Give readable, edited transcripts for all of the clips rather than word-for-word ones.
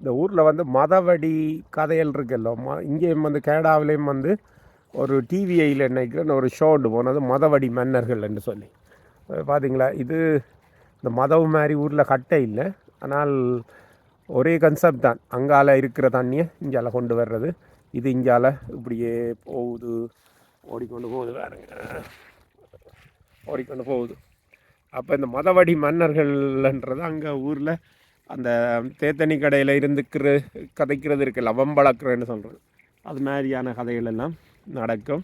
இந்த ஊரில் வந்து மதவடி கதைகள் இருக்குல்ல இங்கேயும் வந்து கேடாவிலையும் வந்து ஒரு டிவிஐயில் நினைக்கிறேன் ஒரு ஷோ ஒன்று போனது மதவடி மன்னர்கள் என்று சொல்லி பார்த்தீங்களா. இது இந்த மதவு மாதிரி ஊரில் கட்டை இல்லை, ஆனால் ஒரே கன்செப்ட் தான். அங்கால இருக்கிற தண்ணியை இங்கால கொண்டு வர்றது. இது இங்கால இப்படியே போகுது, ஓடிக்கொண்டு போகுது, வேறுங்க ஓடிக்கொண்டு போகுது. அப்போ இந்த மதவடி மன்னர்கள்ன்றது அங்கே ஊரில் அந்த தேத்தனி கடையில் இருந்துக்கிற கதைக்கிறது இருக்குல்ல, வம்பளக்கிறன்னு சொல்கிறது, அது மாதிரியான கதைகள் எல்லாம் நடக்கும்.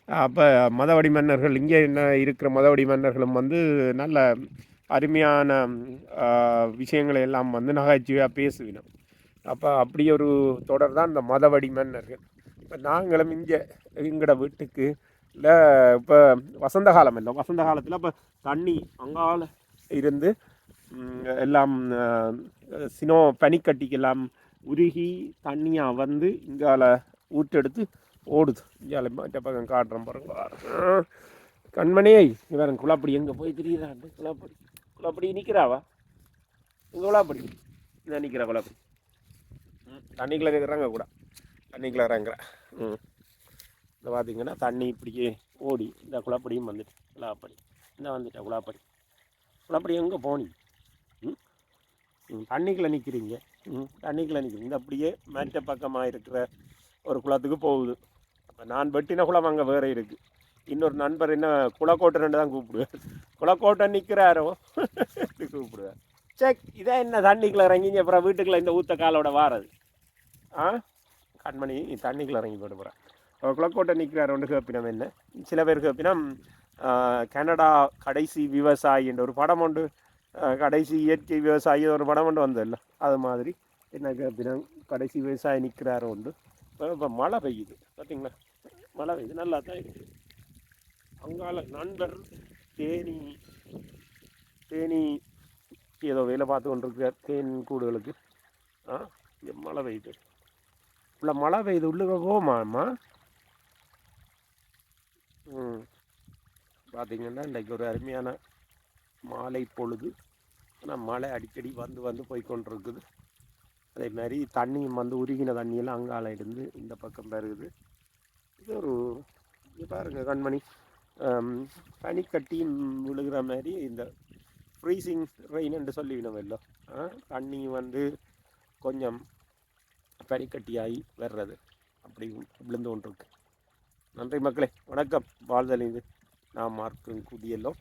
அப்போ மதவடி மன்னர்கள் இங்கே என்ன இருக்கிற மதவடி மன்னர்களும் வந்து நல்ல அருமையான விஷயங்களை எல்லாம் வந்து நகைச்சுவையாக பேசுவினோம். அப்போ அப்படி ஒரு தொடர் தான் இந்த மதவடி மன்னர்கள். இப்போ நாங்களும் இங்கே எங்களோட வீட்டுக்கு இல்லை இப்போ வசந்த காலம் இல்லை, வசந்த காலத்தில் இப்போ தண்ணி அங்கால இருந்து எல்லாம் சினோ பனிக்கட்டிக்கெல்லாம் உருகி தண்ணியாக வந்து இங்கால ஊற்றெடுத்து ஓடுது. இங்கால மற்ற பக்கம் காட்டுறோம் பாருங்க. கண்மணியை வேறு குழாப்படி எங்கே போய் தெரியுறாண்டு குழாப்படி குழாப்படி நிற்கிறாவா இங்கே குழாப்படி இந்த நிற்கிற குழாப்படி தண்ணிக்குள்ளே இருக்கிறாங்க கூட தண்ணிக்குள்ளே இறங்குற. இந்த பார்த்தீங்கன்னா தண்ணி இப்படியே ஓடி இந்த குழாப்படியும் வந்துட்டு குழாப்படி இந்த வந்துட்டேன் குழாப்படி குழாப்படி எங்கே போனீங்க? தண்ணிக்குள்ளே நிற்கிறீங்க, தண்ணிக்குள்ளே நிற்கிறீங்க. இந்த அப்படியே மற்ற பக்கமாக இருக்கிற ஒரு குளத்துக்கு போகுது. அப்போ நான் வெட்டின குளம் அங்கே வேறு இருக்குது. இன்னொரு நண்பர் என்ன குளக்கோட்டன் தான் கூப்பிடுவார். குளக்கோட்டன் நிற்கிறாரோ கூப்பிடுவார். செக் இதான் என்ன தண்ணிக்குள்ளே இறங்கிங்க அப்புறம் வீட்டுக்குள்ளே இந்த ஊத்த காலோட வாரது. கண்மணி தண்ணிக்குள்ளே இறங்கி போட்டு போகிறேன். குளக்கோட்டை நிற்கிறார் ஒன்று கேட்பினம். என்ன சில பேர் கேட்பினம் கனடா கடைசி விவசாயி என்ற ஒரு படம் உண்டு, கடைசி இயற்கை விவசாயி ஒரு படம் ஒன்று வந்ததில்ல, அது மாதிரி என்ன கேட்பினம் கடைசி விவசாயி நிற்கிறாரோ உண்டு. இப்போ மழை பெய்யுது பார்த்தீங்களா, மழை பெய்யுது நல்லா தான் இருக்குது. அங்கால நண்பர் தேனி தேனி ஏதோ வேலை பார்த்து கொண்டிருக்கிறார் தேன் கூடுகளுக்கு. மழை பெய்யுது, இல்லை மழை பெய்யுது உள்ளுக்க போமாம்மா. பார்த்தீங்கன்னா இன்றைக்கு ஒரு அருமையான மாலை பொழுது. ஆனால் மழை அடிக்கடி வந்து வந்து போய்கொண்டிருக்குது. அதே மாதிரி தண்ணியும் வந்து உருகின தண்ணியெல்லாம் அங்கால இருந்து இந்த பக்கம் பெருகுது. இது ஒரு இது பாருங்கள் கண்மணி, பனிக்கட்டியும் விழுகிற மாதிரி இந்த ஃப்ரீசிங் ரெயின் என்று சொல்லிவினோம் இல்லை, தண்ணி வந்து கொஞ்சம் பனிக்கட்டியாகி வர்றது அப்படி விழுந்து கொண்டிருக்கு. நன்றி மக்களே, வணக்கம். வாழ்தல் இது நான் மார்க்கும் குதியெல்லாம்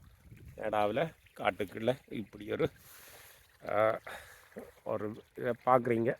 ஏடாவில் காட்டுக்குள்ள இப்படி ஒரு இதை பார்க்குறீங்க.